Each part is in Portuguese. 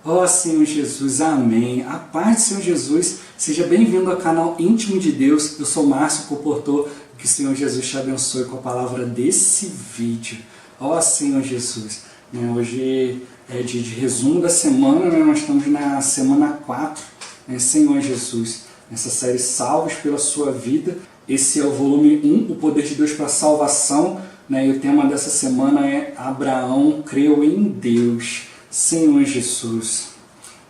Ó Senhor Jesus, amém. A paz do Senhor Jesus, seja bem-vindo ao canal Íntimo de Deus. Eu sou Márcio Comportor, que o Senhor Jesus te abençoe com a palavra desse vídeo. Ó Senhor Jesus, hoje é dia de resumo da semana, nós estamos na semana 4, Senhor Jesus, nessa série Salvos pela Sua Vida. Esse é o volume 1, o poder de Deus para a salvação, e o tema dessa semana é Abraão creu em Deus. Senhor Jesus.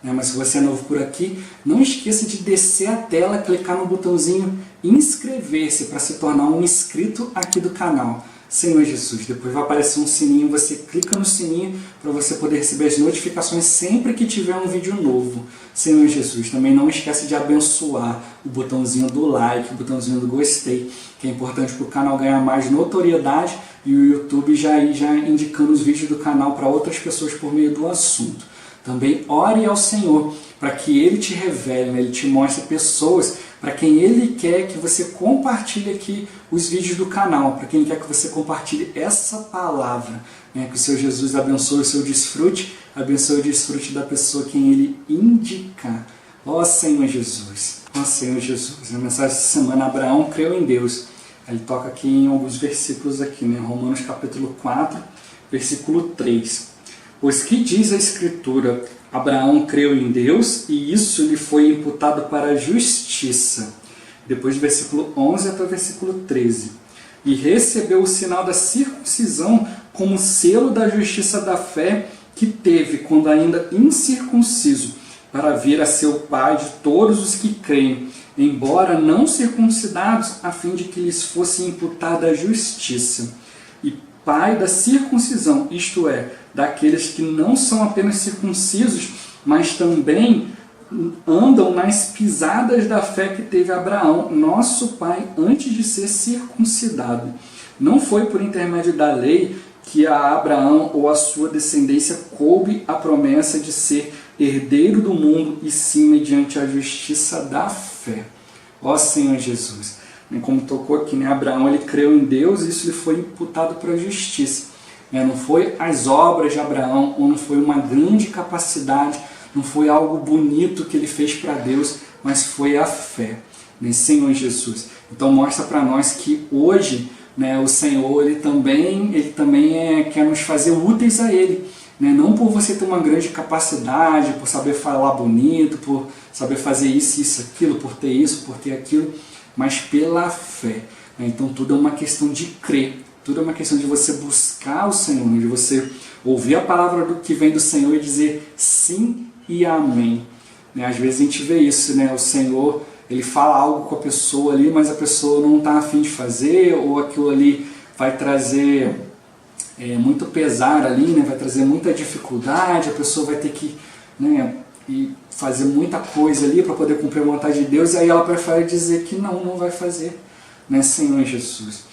Mas se você é novo por aqui, não esqueça de descer a tela, clicar no botãozinho inscrever-se para se tornar um inscrito aqui do canal. Senhor Jesus, depois vai aparecer um sininho, você clica no sininho para você poder receber as notificações sempre que tiver um vídeo novo. Senhor Jesus, também não esquece de abençoar o botãozinho do like, o botãozinho do gostei, que é importante para o canal ganhar mais notoriedade e o YouTube já indicando os vídeos do canal para outras pessoas por meio do assunto. Também ore ao Senhor para que Ele te revele, Ele te mostre pessoas para quem Ele quer que você compartilhe aqui os vídeos do canal, para quem quer que você compartilhe essa palavra, que o Senhor Jesus abençoe o seu desfrute, abençoe o desfrute da pessoa quem Ele indicar. Ó Senhor Jesus, ó Senhor Jesus. A mensagem dessa semana, Abraão creu em Deus. Ele toca aqui em alguns versículos aqui, Romanos capítulo 4, versículo 3. Pois que diz a Escritura, Abraão creu em Deus e isso lhe foi imputado para a justiça. Depois do versículo 11 até o versículo 13. E recebeu o sinal da circuncisão como selo da justiça da fé que teve quando ainda incircunciso, para vir a ser o pai de todos os que creem, embora não circuncidados, a fim de que lhes fosse imputada a justiça. E pai da circuncisão, isto é, daqueles que não são apenas circuncisos, mas também andam nas pisadas da fé que teve Abraão, nosso pai, antes de ser circuncidado. Não foi por intermédio da lei que a Abraão ou a sua descendência coube a promessa de ser herdeiro do mundo, e sim mediante a justiça da fé. Ó Senhor Jesus, como tocou aqui, Abraão ele creu em Deus e isso lhe foi imputado para a justiça. Não foi as obras de Abraão, ou não foi uma grande capacidade, não foi algo bonito que ele fez para Deus, mas foi a fé, Senhor Jesus. Então mostra para nós que hoje o Senhor ele também quer nos fazer úteis a Ele. Não por você ter uma grande capacidade, por saber falar bonito, por saber fazer isso, aquilo, por ter isso, por ter aquilo, mas pela fé. Então tudo é uma questão de crer, tudo é uma questão de você buscar o Senhor, de você ouvir a palavra que vem do Senhor e dizer sim e amém. Às vezes a gente vê isso, o Senhor ele fala algo com a pessoa ali, mas a pessoa não está a fim de fazer, ou aquilo ali vai trazer muito pesar ali, vai trazer muita dificuldade, a pessoa vai ter que e fazer muita coisa ali para poder cumprir a vontade de Deus, e aí ela prefere dizer que não vai fazer, Senhor Jesus.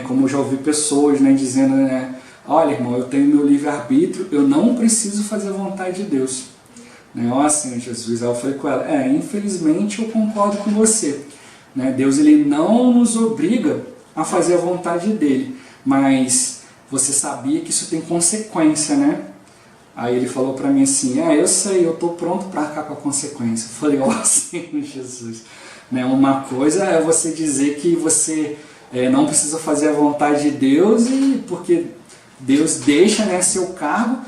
Como eu já ouvi pessoas dizendo, olha irmão, eu tenho meu livre-arbítrio, eu não preciso fazer a vontade de Deus. Ó Senhor Jesus, aí eu falei com ela, infelizmente eu concordo com você. Deus ele não nos obriga a fazer a vontade dele, mas você sabia que isso tem consequência, Aí ele falou para mim assim, eu sei, eu estou pronto para arcar com a consequência. Eu falei, ó Senhor Jesus, uma coisa é você dizer que você não precisa fazer a vontade de Deus, e porque Deus deixa seu cargo,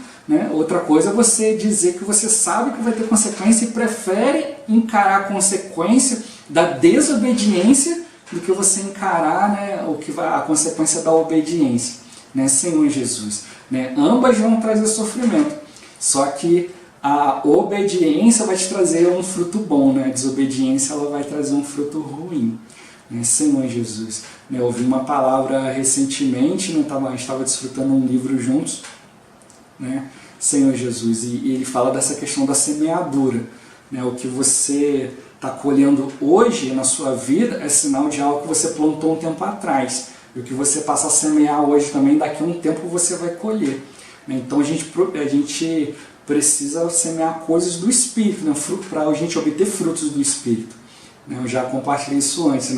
outra coisa é você dizer que você sabe que vai ter consequência e prefere encarar a consequência da desobediência do que você encarar a consequência da obediência, Senhor Jesus. Ambas vão trazer sofrimento, só que a obediência vai te trazer um fruto bom, a desobediência ela vai trazer um fruto ruim, Senhor Jesus. Eu ouvi uma palavra recentemente, estava desfrutando um livro juntos, Senhor Jesus, e ele fala dessa questão da semeadura, o que você está colhendo hoje na sua vida é sinal de algo que você plantou um tempo atrás, e o que você passa a semear hoje também, daqui a um tempo você vai colher. Então a gente precisa semear coisas do Espírito, para a gente obter frutos do Espírito. Eu já compartilhei isso antes,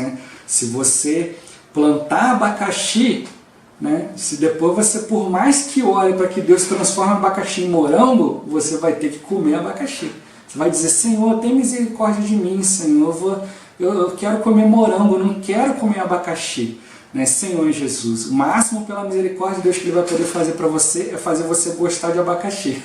se você plantar abacaxi, né? Se depois você, por mais que ore para que Deus transforme abacaxi em morango, você vai ter que comer abacaxi. Você vai dizer, Senhor, tem misericórdia de mim, Senhor, eu quero comer morango, eu não quero comer abacaxi. Né? Senhor Jesus, o máximo pela misericórdia de Deus que Ele vai poder fazer para você é fazer você gostar de abacaxi.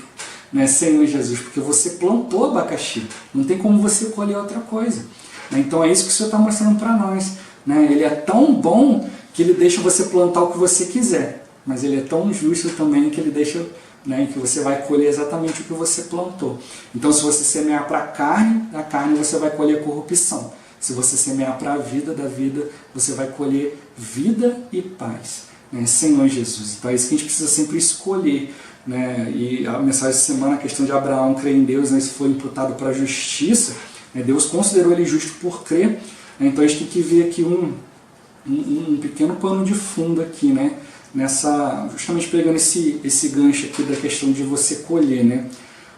Né? Senhor Jesus, porque você plantou abacaxi, não tem como você colher outra coisa. Né? Então é isso que o Senhor está mostrando para nós. Né? Ele é tão bom que Ele deixa você plantar o que você quiser, mas Ele é tão justo também que Ele deixa, né, que você vai colher exatamente o que você plantou. Então se você semear para a carne, da carne você vai colher corrupção. Se você semear para a vida, da vida você vai colher vida e paz. Né? Senhor Jesus. Então é isso que a gente precisa sempre escolher. Né? E a mensagem de semana, a questão de Abraão crer em Deus, né, isso foi imputado para a justiça. Né? Deus considerou ele justo por crer. Né? Então a gente tem que ver aqui um pequeno pano de fundo aqui, né? Justamente pegando esse gancho aqui da questão de você colher, né?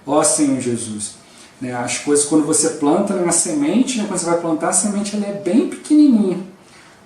Ó Senhor Jesus, né? As coisas quando você planta, né, a semente, né, quando você vai plantar, a semente ela é bem pequenininha,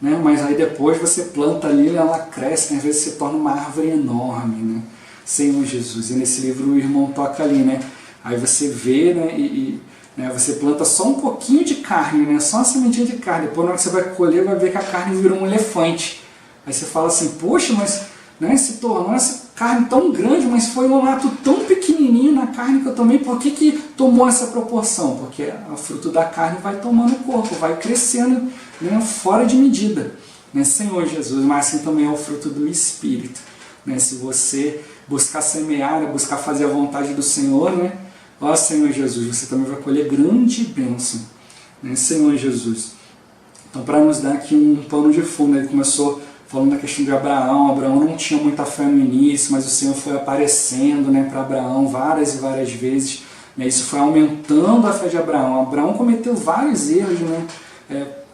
né? Mas aí depois você planta ali, ela cresce, né? Às vezes se torna uma árvore enorme, né? Senhor Jesus, e nesse livro o irmão toca ali, né? Aí você vê, né, né, você planta só um pouquinho de carne, né, só uma sementinha de carne, depois na hora que você vai colher, vai ver que a carne virou um elefante. Aí você fala assim, poxa, mas, né, se tornou essa carne tão grande, mas foi um ato tão pequenininho na carne que eu tomei, por que tomou essa proporção? Porque o fruto da carne vai tomando o corpo, vai crescendo, né, fora de medida. Né, Senhor Jesus, mas assim também é o fruto do Espírito. Né, se você buscar semear, buscar fazer a vontade do Senhor, né, ó Senhor Jesus, você também vai colher grande bênção. Né, Senhor Jesus. Então, para nos dar aqui um pano de fundo, ele começou falando da questão de Abraão. Abraão não tinha muita fé no início, mas o Senhor foi aparecendo, né, para Abraão várias e várias vezes. Né, isso foi aumentando a fé de Abraão. Abraão cometeu vários erros, né,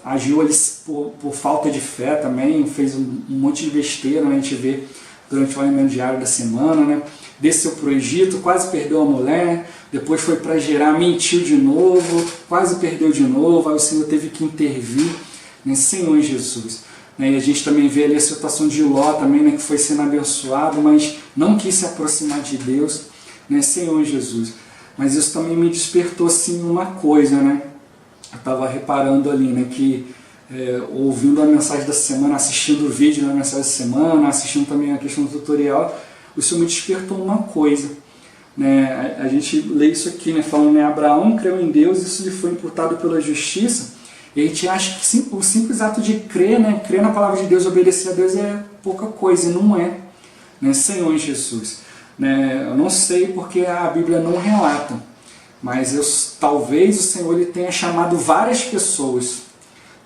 agiu ali por falta de fé também, fez um monte de besteira, né, a gente vê durante o alimento diário da semana, né, desceu para o Egito, quase perdeu a mulher, depois foi para Gerar, mentiu de novo, quase perdeu de novo, aí o Senhor teve que intervir, né, Senhor Jesus. Né, e a gente também vê ali a situação de Ló também, né, que foi sendo abençoado, mas não quis se aproximar de Deus, né, Senhor Jesus. Mas isso também me despertou assim uma coisa, né, eu estava reparando ali, né, que ouvindo a mensagem da semana, assistindo o vídeo da mensagem da semana, assistindo também a questão do tutorial, o Senhor me despertou uma coisa. Né? A gente lê isso aqui, né, falando, né, Abraão creu em Deus, isso lhe foi imputado pela justiça, e a gente acha que o simples ato de crer, né, crer na palavra de Deus, obedecer a Deus é pouca coisa, e não é. Né? Senhor Jesus. Né? Eu não sei porque a Bíblia não relata, mas talvez o Senhor ele tenha chamado várias pessoas.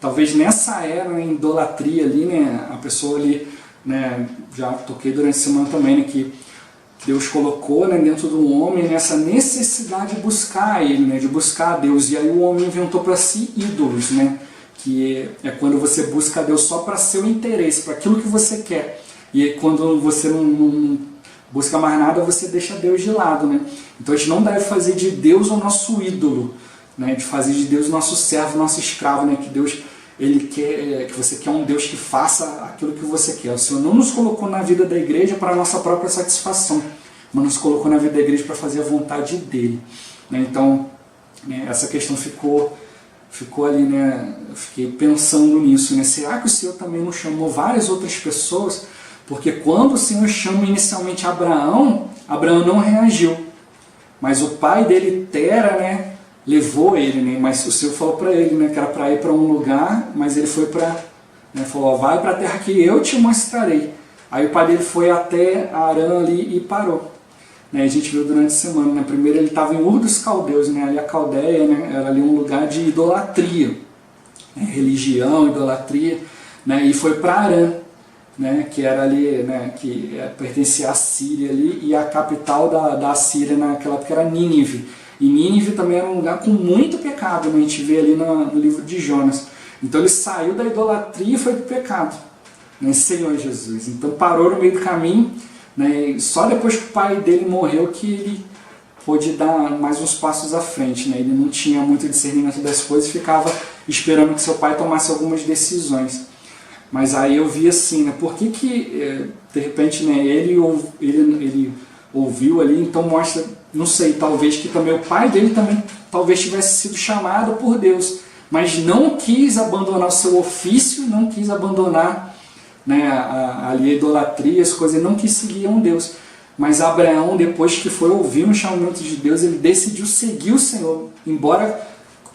Talvez nessa era, em idolatria ali, né, a pessoa ali, né, já toquei durante a semana também, né, que Deus colocou, né, dentro do homem nessa necessidade de buscar Ele, né, de buscar a Deus. E aí o homem inventou para si ídolos, né, que é quando você busca a Deus só para seu interesse, para aquilo que você quer. E aí, quando você não busca mais nada, você deixa Deus de lado. Né? Então a gente não deve fazer de Deus o nosso ídolo, né, de fazer de Deus o nosso servo, o nosso escravo, né, que Deus... Ele quer que você quer um Deus que faça aquilo que você quer. O Senhor não nos colocou na vida da igreja para a nossa própria satisfação, mas nos colocou na vida da igreja para fazer a vontade dele. Né? Então, né, essa questão ficou ali, né? Eu fiquei pensando nisso. Né? Será que o Senhor também não chamou várias outras pessoas? Porque quando o Senhor chama inicialmente Abraão, Abraão não reagiu. Mas o pai dele, Tera, né, levou ele, né? Mas o Senhor falou para ele, né, que era para ir para um lugar, mas ele foi para, né, falou, vai para a terra que eu te mostrarei. Aí o pai dele foi até Arã ali e parou. Né? A gente viu durante a semana, né? Primeiro ele estava em Ur dos Caldeus, né? Ali a Caldeia, né, era ali um lugar de idolatria, né? Religião, idolatria, né? E foi para Arã, né? Que era ali, né, que pertencia à Síria ali, e a capital da Síria naquela época era Nínive. E Nínive também era um lugar com muito pecado, né? A gente vê ali no livro de Jonas. Então ele saiu da idolatria e foi para o pecado, né? Senhor Jesus. Então parou no meio do caminho, né? E só depois que o pai dele morreu que ele pôde dar mais uns passos à frente. Né? Ele não tinha muito discernimento das coisas e ficava esperando que seu pai tomasse algumas decisões. Mas aí eu vi assim, né, por que de repente, né, ele ouviu ali, então mostra, não sei, talvez que também o pai dele também talvez tivesse sido chamado por Deus, mas não quis abandonar o seu ofício, não quis abandonar, né, ali a idolatria, as coisas, ele não quis seguir um Deus. Mas Abraão, depois que foi ouvir o chamamento de Deus, ele decidiu seguir o Senhor, embora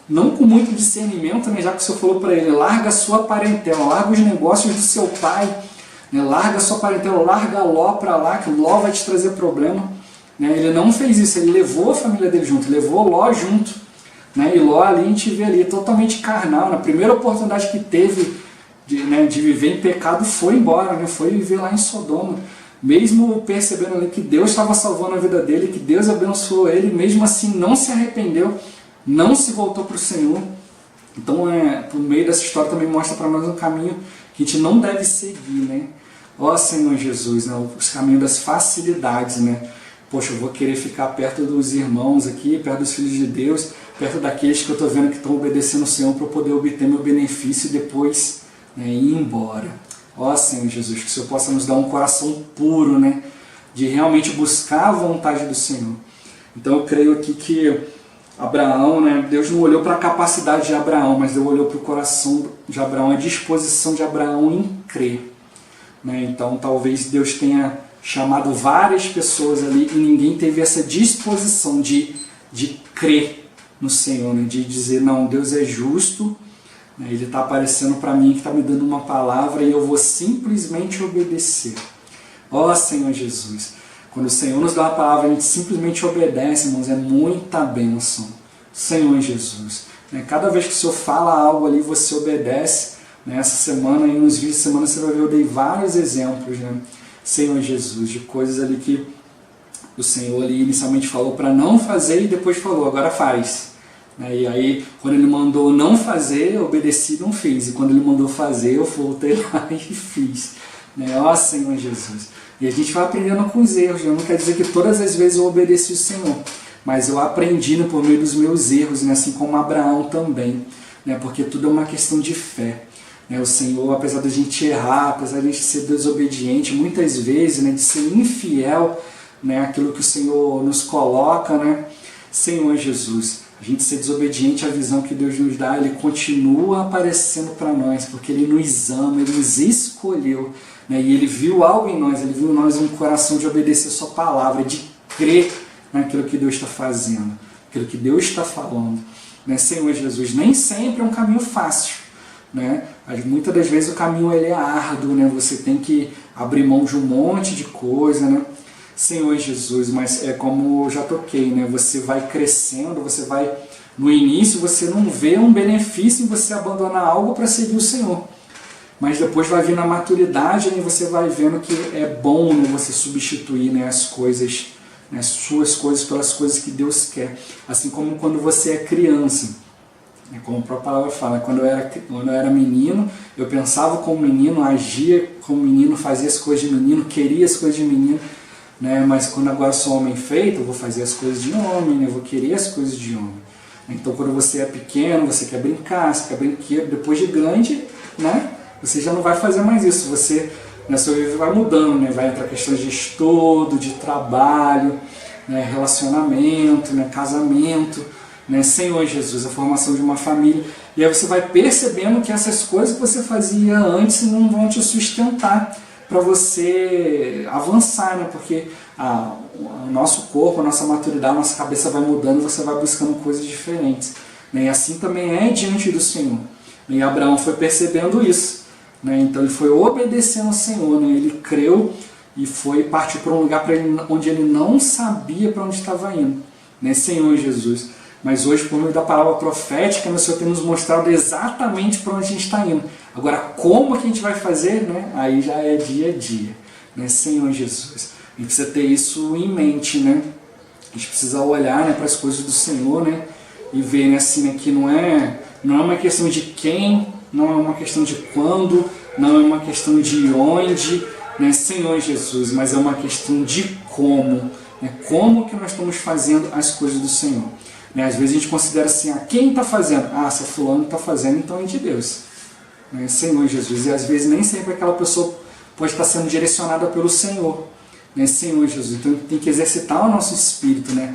não com muito discernimento, né, já que o Senhor falou para ele, larga a sua parentela, larga os negócios do seu pai, né, larga a sua parentela, larga Ló para lá, que Ló vai te trazer problema. Né, ele não fez isso, ele levou a família dele junto, levou Ló junto. Né, e Ló ali a gente vê ali totalmente carnal, na primeira oportunidade que teve de viver em pecado, foi embora, né, foi viver lá em Sodoma. Mesmo percebendo ali que Deus estava salvando a vida dele, que Deus abençoou ele, mesmo assim não se arrependeu, não se voltou para o Senhor. Então, por meio dessa história também mostra para nós um caminho que a gente não deve seguir, né? Ó Senhor Jesus, né? Os caminhos das facilidades, né? Poxa, eu vou querer ficar perto dos irmãos aqui, perto dos filhos de Deus, perto daqueles que eu estou vendo que estão obedecendo o Senhor para eu poder obter meu benefício e depois, né, ir embora. Ó Senhor Jesus, que o Senhor possa nos dar um coração puro, né? De realmente buscar a vontade do Senhor. Então eu creio aqui que Abraão, né, Deus não olhou para a capacidade de Abraão, mas Deus olhou para o coração de Abraão, a disposição de Abraão em crer. Né? Então talvez Deus tenha chamado várias pessoas ali e ninguém teve essa disposição de crer no Senhor, né? De dizer, não, Deus é justo, né? Ele está aparecendo para mim, que está me dando uma palavra e eu vou simplesmente obedecer. Ó Senhor Jesus, quando o Senhor nos dá uma palavra, a gente simplesmente obedece, irmãos, é muita bênção. Senhor Jesus, né? Cada vez que o Senhor fala algo ali, você obedece. Nessa semana, aí nos vídeos de semana, você vai ver, eu dei vários exemplos, né? Senhor Jesus, de coisas ali que o Senhor ali inicialmente falou para não fazer e depois falou, agora faz. E aí, quando Ele mandou não fazer, eu obedeci e não fiz. E quando Ele mandou fazer, eu voltei lá e fiz. Ó Senhor Jesus. E a gente vai aprendendo com os erros. Não quer dizer que todas as vezes eu obedeci o Senhor, mas eu aprendi, né, por meio dos meus erros, né, assim como Abraão também. Né, porque tudo é uma questão de fé. O Senhor, apesar da gente errar, apesar de a gente ser desobediente, muitas vezes, né, de ser infiel, né, aquilo que o Senhor nos coloca, né, Senhor Jesus, a gente ser desobediente à visão que Deus nos dá, Ele continua aparecendo para nós, porque Ele nos ama, Ele nos escolheu, né, e Ele viu algo em nós, Ele viu em nós um coração de obedecer a Sua palavra, de crer naquilo que Deus está fazendo, aquilo que Deus está falando. Né, Senhor Jesus, nem sempre é um caminho fácil. Né? Muitas das vezes o caminho ele é árduo, né? Você tem que abrir mão de um monte de coisa, né? Senhor Jesus, mas é como eu já toquei, né? Você vai crescendo, você vai, no início você não vê um benefício em você abandonar algo para seguir o Senhor, mas depois vai vir na maturidade, né? E você vai vendo que é bom, né, você substituir, né, as coisas, né, as suas coisas pelas coisas que Deus quer, assim como quando você é criança. Como a própria palavra fala, quando eu era menino, eu pensava como menino, agia como menino, fazia as coisas de menino, queria as coisas de menino, né? Mas quando agora sou homem feito, eu vou fazer as coisas de homem, né? Eu vou querer as coisas de homem. Então quando você é pequeno, você quer brincar, você quer brinquedo, depois de grande, né? Você já não vai fazer mais isso, você, né, seu vida vai mudando, né? Vai entrar questões de estudo, de trabalho, né, relacionamento, né, casamento, né, Senhor Jesus, a formação de uma família, e aí você vai percebendo que essas coisas que você fazia antes não vão te sustentar para você avançar, né, porque o nosso corpo, a nossa maturidade, a nossa cabeça vai mudando, você vai buscando coisas diferentes, né, e assim também é diante do Senhor, e Abraão foi percebendo isso, né, então ele foi obedecendo ao Senhor, né, ele creu e foi partir para um lugar onde ele não sabia para onde estava indo, né, Senhor Jesus. Mas hoje, por meio da palavra profética, o Senhor tem nos mostrado exatamente para onde a gente está indo. Agora, como que a gente vai fazer, né? Aí já é dia a dia, né? Senhor Jesus. A gente precisa ter isso em mente, né? A gente precisa olhar, né, para as coisas do Senhor, né? E ver, né, assim, né, que não é uma questão de quem, não é uma questão de quando, não é uma questão de onde, né, Senhor Jesus, mas é uma questão de como, né? Como que nós estamos fazendo as coisas do Senhor. Às vezes a gente considera assim, quem está fazendo? Se fulano está fazendo, então é de Deus. né? Senhor Jesus. E às vezes nem sempre aquela pessoa pode estar sendo direcionada pelo Senhor, né? Senhor Jesus. Então tem que exercitar o nosso espírito, né?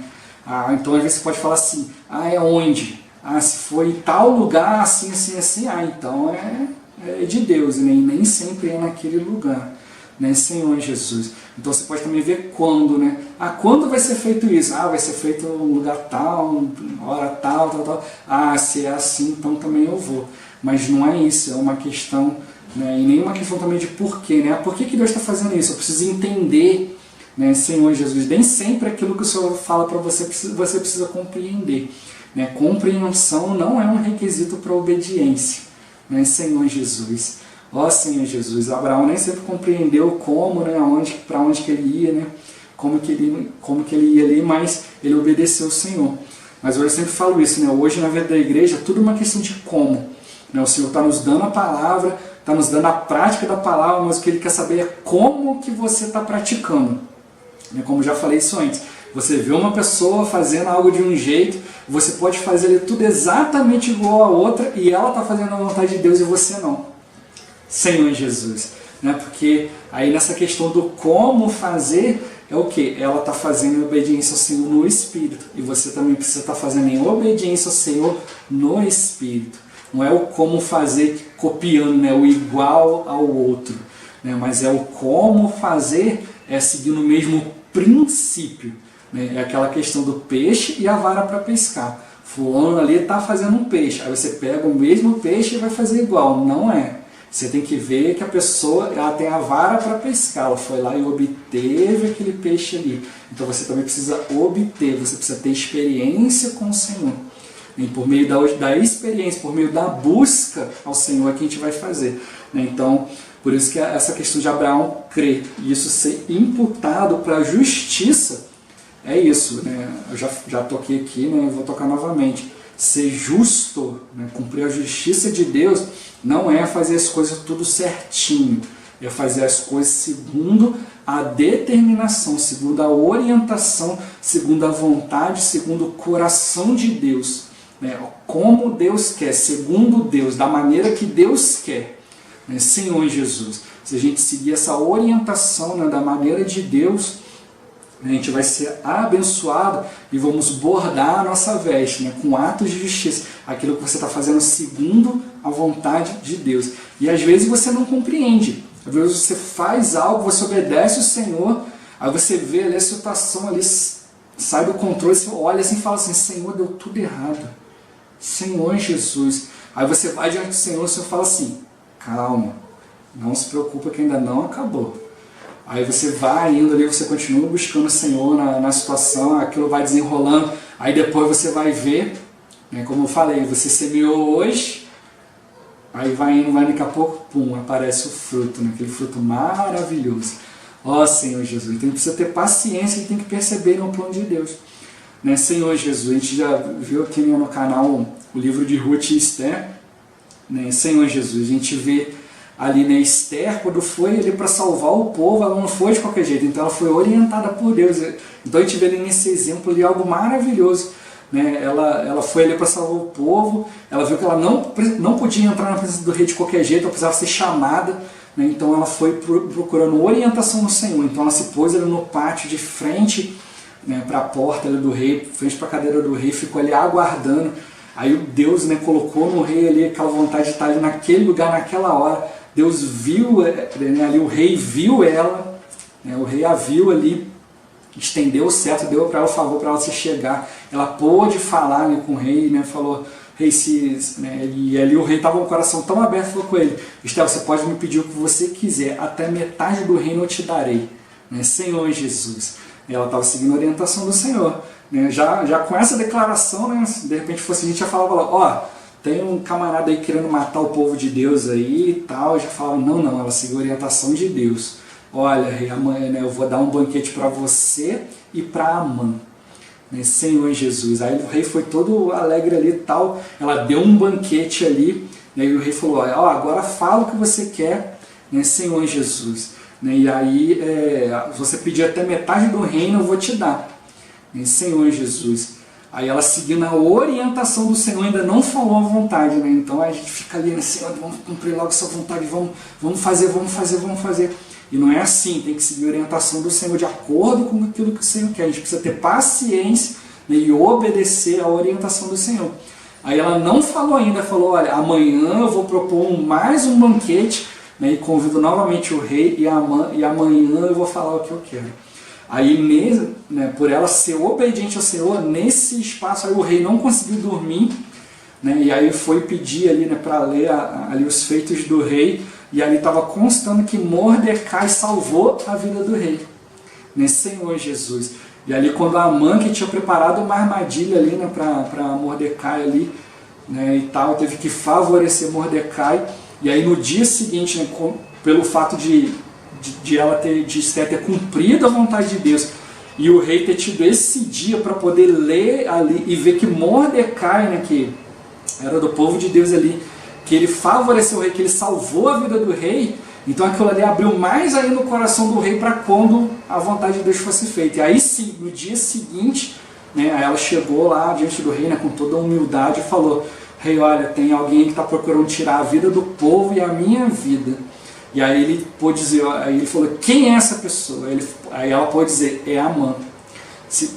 Então às vezes você pode falar assim, é onde? Se foi em tal lugar, assim, assim, assim, então é de Deus, né? E nem sempre é naquele lugar, né? Senhor Jesus. Então você pode também ver quando, né? Quando vai ser feito isso? Vai ser feito em lugar tal, hora tal, tal, tal. Se é assim, então também eu vou. Mas não é isso, é uma questão, né? E nem uma questão também de porquê, né? Por que Deus está fazendo isso? Eu preciso entender, né? Senhor Jesus. Nem sempre aquilo que o Senhor fala para você, você precisa compreender, né? Compreensão não é um requisito para obediência, né? Senhor Jesus. Senhor Jesus. Abraão nem sempre compreendeu como, né? Para onde que ele ia, né? Como que ele ia ali, mas ele obedeceu o Senhor. Mas eu sempre falo isso, né? Hoje na vida da igreja tudo é uma questão de como, né? O Senhor está nos dando a palavra, está nos dando a prática da palavra, mas o que Ele quer saber é como que você está praticando, né? Como já falei isso antes, você vê uma pessoa fazendo algo de um jeito, você pode fazer tudo exatamente igual a outra e ela está fazendo a vontade de Deus e você não. Senhor Jesus, né? Porque aí nessa questão do como fazer é o que? Ela está fazendo em obediência ao Senhor no Espírito e você também precisa estar fazendo em obediência ao Senhor no Espírito. Não é o como fazer copiando, né? O igual ao outro, né? Mas é o como fazer seguindo o mesmo princípio, né? É aquela questão do peixe e a vara para pescar. Fulano ali está fazendo um peixe, aí você pega o mesmo peixe e vai fazer igual. Não é. Você tem que ver que a pessoa tem a vara para pescar, ela foi lá e obteve aquele peixe ali. Então você também precisa obter, você precisa ter experiência com o Senhor. E por meio da experiência, por meio da busca ao Senhor é que a gente vai fazer, né? Então, por isso que essa questão de Abraão crer e isso ser imputado para a justiça, é isso, né? Eu já toquei aqui, né? Vou tocar novamente. Ser justo, né? Cumprir a justiça de Deus, não é fazer as coisas tudo certinho, é fazer as coisas segundo a determinação, segundo a orientação, segundo a vontade, segundo o coração de Deus, né? Como Deus quer, segundo Deus, da maneira que Deus quer, né? Senhor Jesus. Se a gente seguir essa orientação, né, da maneira de Deus, a gente vai ser abençoado e vamos bordar a nossa veste, né, com atos de justiça, aquilo que você está fazendo segundo a vontade de Deus. E às vezes você não compreende, às vezes você faz algo, você obedece o Senhor, aí você vê ali a situação ali, sai do controle, você olha assim e fala assim, Senhor, deu tudo errado, Senhor Jesus. Aí você vai diante do Senhor e o Senhor fala assim, calma, não se preocupa que ainda não acabou. Aí você vai indo ali, você continua buscando o Senhor na situação, aquilo vai desenrolando, aí depois você vai ver, né, como eu falei, você semeou hoje, aí vai indo, daqui a pouco, pum, aparece o fruto, né, aquele fruto maravilhoso. Senhor Jesus, então a gente precisa ter paciência e tem que perceber no plano de Deus, né, Senhor Jesus. A gente já viu aqui no canal o livro de Ruth e Esther, né, Senhor Jesus, a gente vê ali, né, Esther, quando foi ali para salvar o povo, ela não foi de qualquer jeito, então ela foi orientada por Deus. Então a gente vê ali nesse exemplo ali algo maravilhoso, né? Ela foi ali para salvar o povo, ela viu que ela não podia entrar na presença do rei de qualquer jeito, ela precisava ser chamada, né? Então ela foi procurando orientação no Senhor, então ela se pôs ali no pátio de frente, né, para a porta ali do rei, frente para a cadeira do rei, ficou ali aguardando. Aí Deus, né, colocou no rei ali aquela vontade de estar ali naquele lugar, naquela hora. Deus viu, né, ali o rei viu ela, né, o rei a viu ali, estendeu o cetro, deu para ela o favor para ela se chegar. Ela pôde falar, né, com o rei, né, falou, rei, né, e ali o rei estava com o coração tão aberto, falou com ele, Esther, você pode me pedir o que você quiser, até metade do reino eu te darei, né, Senhor Jesus. Ela estava seguindo a orientação do Senhor, né, já com essa declaração, né, se de repente fosse a gente já falava, tem um camarada aí querendo matar o povo de Deus aí e tal, já falava, não, ela seguiu a orientação de Deus. Olha, rei, amanhã, né, eu vou dar um banquete para você e para Amã, né, Senhor Jesus. Aí o rei foi todo alegre ali e tal, ela deu um banquete ali, né, e o rei falou, agora fala o que você quer, né, Senhor Jesus. Né, e aí, se você pedir até metade do reino, eu vou te dar, né, Senhor Jesus. Aí ela seguindo a orientação do Senhor, ainda não falou a vontade, né? Então a gente fica ali, Senhor, vamos cumprir logo essa vontade, vamos fazer. E não é assim, tem que seguir a orientação do Senhor de acordo com aquilo que o Senhor quer. A gente precisa ter paciência, né, e obedecer a orientação do Senhor. Aí ela não falou ainda, falou, olha, amanhã eu vou propor mais um banquete, né, e convido novamente o rei, e amanhã eu vou falar o que eu quero. Aí, mesmo, né, por ela ser obediente ao Senhor, nesse espaço aí o rei não conseguiu dormir, né, e aí foi pedir ali, né, para ler ali os feitos do rei, e ali estava constando que Mordecai salvou a vida do rei, né, Senhor Jesus. E ali quando a Amã, que tinha preparado uma armadilha ali, né, para Mordecai ali, né, e tal, teve que favorecer Mordecai, e aí no dia seguinte, né, pelo fato de Esther ter cumprido a vontade de Deus, e o rei ter tido esse dia para poder ler ali e ver que Mordecai, né, que era do povo de Deus ali, que ele favoreceu o rei, que ele salvou a vida do rei, então aquilo ali abriu mais ainda o coração do rei para quando a vontade de Deus fosse feita. E aí sim, no dia seguinte, né, ela chegou lá diante do rei, né, com toda a humildade e falou, rei, olha, tem alguém que está procurando tirar a vida do povo e a minha vida. E aí ele pôde dizer, aí ele falou, quem é essa pessoa? Aí ela pôde dizer, é Amã. Se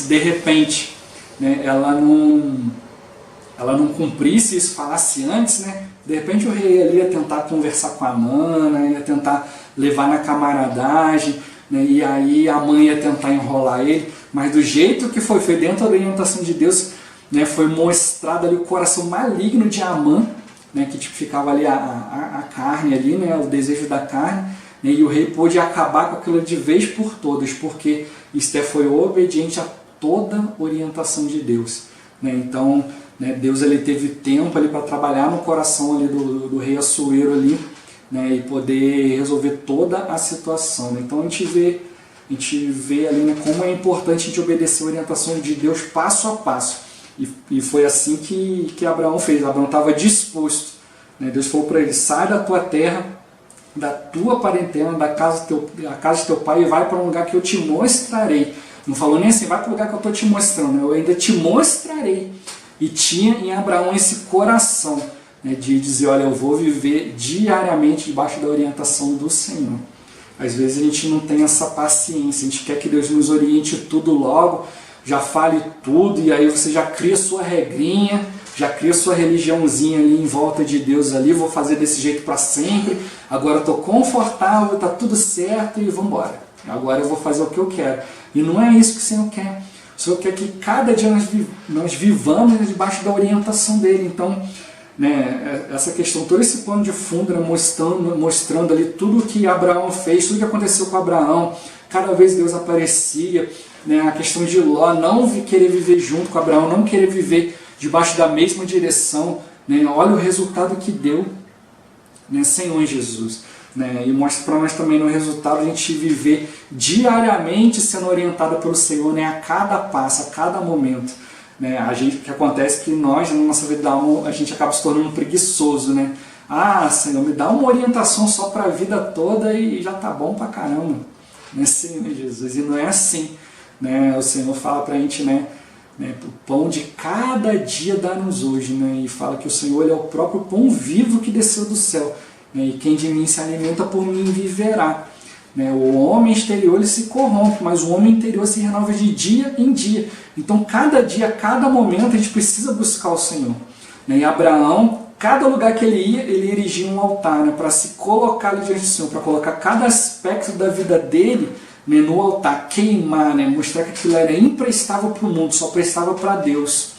de repente, né, ela não cumprisse isso, falasse antes, né, de repente o rei ali ia tentar conversar com a Amã, né, ia tentar levar na camaradagem, né, e aí a Amã ia tentar enrolar ele, mas do jeito que foi dentro da orientação de Deus, né, foi mostrado ali o coração maligno de Amã, né, que tipificava ali a carne ali, né, o desejo da carne, né, e o rei pôde acabar com aquilo de vez por todas, porque Esther foi obediente a toda orientação de Deus, né. Então, né, Deus ele teve tempo ali para trabalhar no coração ali do rei Assuero ali, né, e poder resolver toda a situação, né. Então a gente vê ali, né, como é importante a gente obedecer a orientação de Deus passo a passo. E foi assim que Abraão fez. Abraão estava disposto, né? Deus falou para ele, sai da tua terra, da tua parentela, da casa de teu pai, e vai para um lugar que eu te mostrarei. Não falou nem assim, vai para o lugar que eu estou te mostrando, né? Eu ainda te mostrarei. E tinha em Abraão esse coração, né, de dizer, olha, eu vou viver diariamente debaixo da orientação do Senhor. Às vezes a gente não tem essa paciência, a gente quer que Deus nos oriente tudo logo, já fale tudo, e aí você já cria sua regrinha, já cria sua religiãozinha ali em volta de Deus ali, vou fazer desse jeito para sempre, agora eu estou confortável, está tudo certo e vamos embora. Agora eu vou fazer o que eu quero. E não é isso que o Senhor quer. O Senhor quer que cada dia nós vivamos debaixo da orientação dele. Então, né, essa questão, todo esse plano de fundo, né, mostrando ali tudo o que Abraão fez, tudo que aconteceu com Abraão, cada vez Deus aparecia, né, a questão de Ló não querer viver junto com Abraão, não querer viver debaixo da mesma direção, né, olha o resultado que deu, né, Senhor Jesus, né, e mostra para nós também no resultado a gente viver diariamente sendo orientado pelo Senhor, né, a cada passo, a cada momento, né, o que acontece é que nós, na nossa vida, a gente acaba se tornando preguiçoso, né, Senhor, me dá uma orientação só para a vida toda e já tá bom pra caramba, né, Senhor Jesus, e não é assim. Né, o Senhor fala para a gente, né, o pão de cada dia dá-nos hoje, né, e fala que o Senhor ele é o próprio pão vivo que desceu do céu, né, e quem de mim se alimenta por mim viverá. Né, o homem exterior ele se corrompe, mas o homem interior se renova de dia em dia. Então cada dia, cada momento a gente precisa buscar o Senhor. Né, e Abraão, cada lugar que ele ia, ele erigia um altar, né, para se colocar ali diante do Senhor, para colocar cada aspecto da vida dele, né, no altar, queimar, né, mostrar que aquilo era imprestável para o mundo, só prestava para Deus.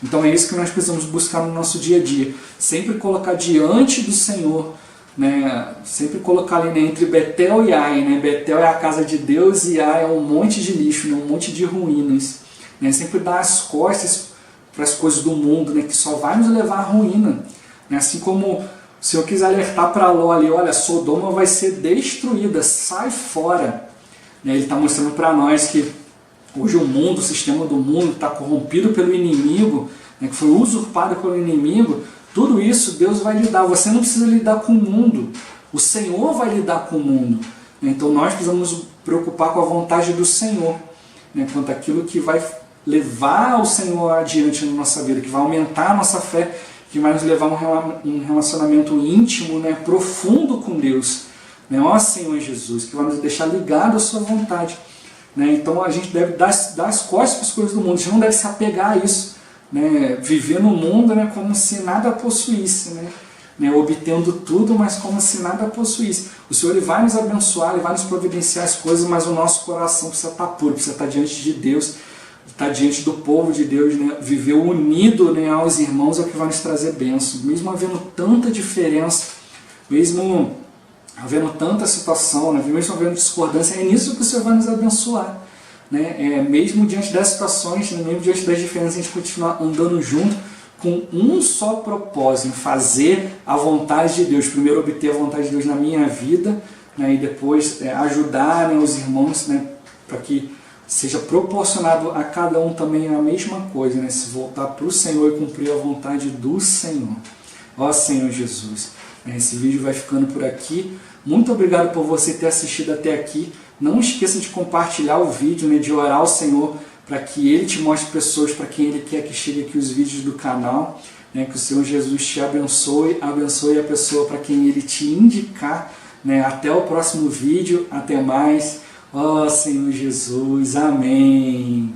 Então é isso que nós precisamos buscar no nosso dia a dia. Sempre colocar diante do Senhor, né, sempre colocar ali, né, entre Betel e Ai. Né, Betel é a casa de Deus e Ai é um monte de lixo, né, um monte de ruínas. Né, sempre dar as costas para as coisas do mundo, né, que só vai nos levar à ruína. Né, assim como o Senhor quis alertar para Ló ali, olha, Sodoma vai ser destruída, sai fora. Ele está mostrando para nós que hoje o mundo, o sistema do mundo está corrompido pelo inimigo, né, que foi usurpado pelo inimigo. Tudo isso Deus vai lidar. Você não precisa lidar com o mundo. O Senhor vai lidar com o mundo. Então nós precisamos nos preocupar com a vontade do Senhor, né, quanto àquilo que vai levar o Senhor adiante na nossa vida, que vai aumentar a nossa fé, que vai nos levar a um relacionamento íntimo, né, profundo com Deus, né, ó Senhor Jesus, que vai nos deixar ligado à sua vontade. Né? Então a gente deve dar as costas para as coisas do mundo, a gente não deve se apegar a isso, né? Viver no mundo, né, como se nada possuísse, né, obtendo tudo, mas como se nada possuísse. O Senhor ele vai nos abençoar, Ele vai nos providenciar as coisas, mas o nosso coração precisa estar puro, precisa estar diante de Deus, estar diante do povo de Deus, né, viver unido, né, aos irmãos é o que vai nos trazer bênção. Mesmo havendo tanta diferença, mesmo havendo tanta situação, né, mesmo havendo discordância, é nisso que o Senhor vai nos abençoar. Né? Mesmo diante das situações, né, mesmo diante das diferenças, a gente continuar andando junto com um só propósito, fazer a vontade de Deus. Primeiro obter a vontade de Deus na minha vida, né, e depois ajudar, né, os irmãos, né, para que seja proporcionado a cada um também a mesma coisa, né, se voltar para o Senhor e cumprir a vontade do Senhor. Ó Senhor Jesus, esse vídeo vai ficando por aqui. Muito obrigado por você ter assistido até aqui. Não esqueça de compartilhar o vídeo, né, de orar ao Senhor para que Ele te mostre pessoas para quem Ele quer que chegue aqui os vídeos do canal. Né, que o Senhor Jesus te abençoe, abençoe a pessoa para quem Ele te indicar. Né. Até o próximo vídeo, até mais. Ó Senhor Jesus, amém.